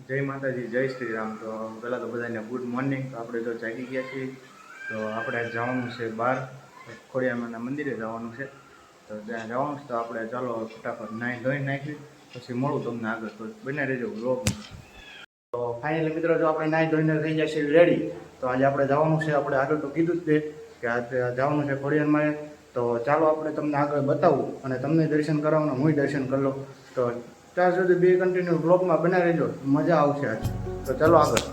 જય માતાજી, જય શ્રી રામ। તો પહેલાં તો બધાને ગુડ મોર્નિંગ। તો આપણે જો જાગી ગયા છીએ, તો આપણે જવાનું છે બહાર, ખોડિયારમાંના મંદિરે જવાનું છે। તો ત્યાં જવાનું છે, તો આપણે ચાલો ફટાફટ નાહી ધોઈ નાખી, પછી મળું તમને આગળ। તો બને રહેજો વ્લોગમાં। તો ફાઇનલી મિત્રો, જો આપણે નાહી ધોઈને થઈ જાય છે રેડી। તો આજે આપણે જવાનું છે, આપણે આગળ તો કીધું જ છે કે આજે જવાનું છે ખોડિયારમાં। તો ચાલો આપણે તમને આગળ બતાવું અને તમને દર્શન કરાવવાનું, હું દર્શન કરી લઉં। તો ત્યાં સુધી બે કન્ટિન્યુ બ્લોગમાં બના રહેજો, મજા આવશે આજ। તો ચાલો આગળ।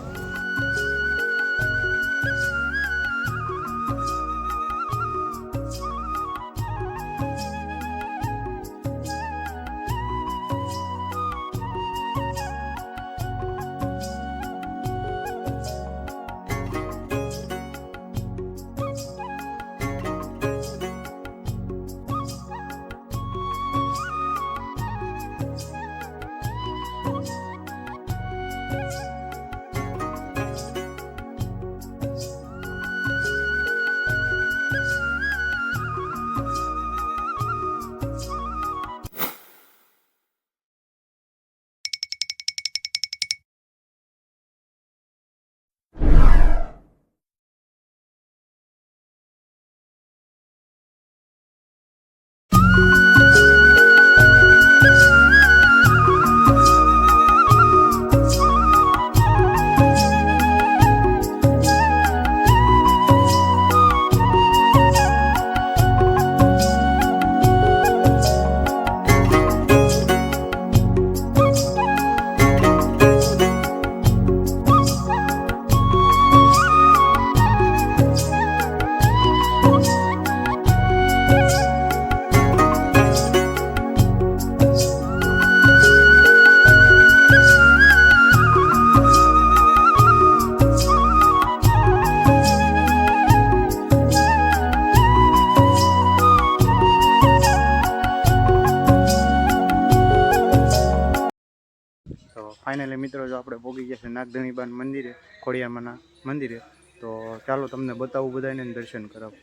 તો ફાઇનલી મિત્રો, જો આપણે પહોંચી ગયા છે નાગધણીબાન મંદિરે, ખોડિયારમાંના મંદિરે। તો ચાલો તમને બતાવું, બધાને દર્શન કરાવું।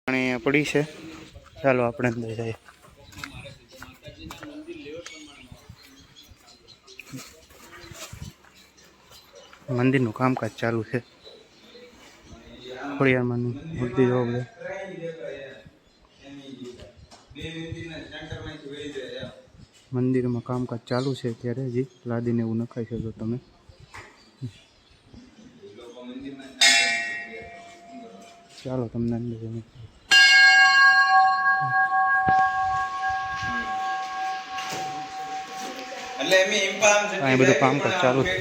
અહીંયા પડી છે, ચાલો આપણે અંદર જઈએ। મંદિરનું કામકાજ ચાલુ છે, ખોડિયારમાંની મૂર્તિ જોવો બધા। મંદિરમાં કામકાજ ચાલુ છે ત્યારે, હજી લાદીને એવું નખાઈ શકો તમે। ચાલો તમને અંદર અહીં બધું કામકાજ ચાલુ છે।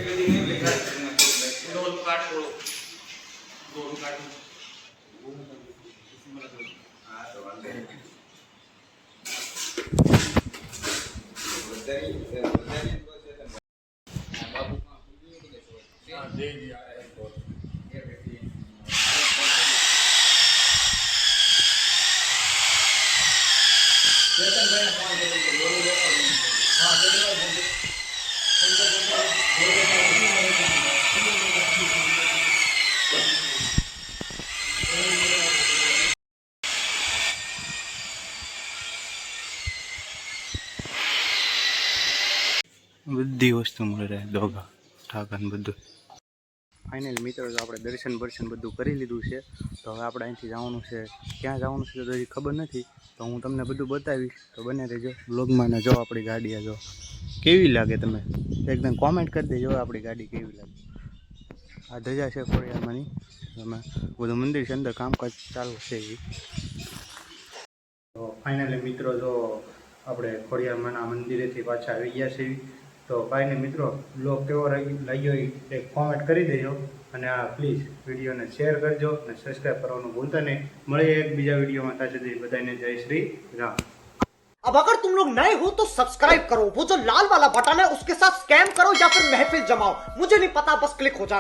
બધી વસ્તુ મળી રહે, દોગા ઠાકા ને બધું। ફાઇનલ મિત્રો, તો આપણે દર્શન બધું કરી લીધું છે। તો હવે આપણે અહીંથી જવાનું છે, ક્યાં જવાનું છે તો હજી ખબર નથી। તો હું તમને બધું બતાવીશ, તો બને રહેજો બ્લોગમાં। ને જો આપણી ગાડી જો કેવી લાગે, તમે એકદમ કોમેન્ટ કરી દેજો આપણી ગાડી કેવી લાગે। આ ધજા છે ખોડિયારમાંની, એમાં બધું મંદિર છે, અંદર કામકાજ ચાલુ છે એ। તો ફાઇનલી મિત્રો, જો આપણે ખોડિયારમાંના મંદિરેથી પાછા આવી ગયા છીએ। તો કાંઈ મિત્રો, બ્લોગ કેવો લાગ્યો એ કોમેન્ટ કરી દેજો, અને આ પ્લીઝ વિડીયોને શેર કરજો અને સબસ્ક્રાઈબ કરવાનું ભૂલતા નહીં। મળીએ એક બીજા વિડીયોમાં, ત્યાં સુધી બધાને જય શ્રી રામ। अब अगर तुम लोग नए हो तो सब्सक्राइब करो, वो जो लाल वाला बटन है उसके साथ स्कैम करो या फिर महफिल जमाओ, मुझे नहीं पता, बस क्लिक हो जाना।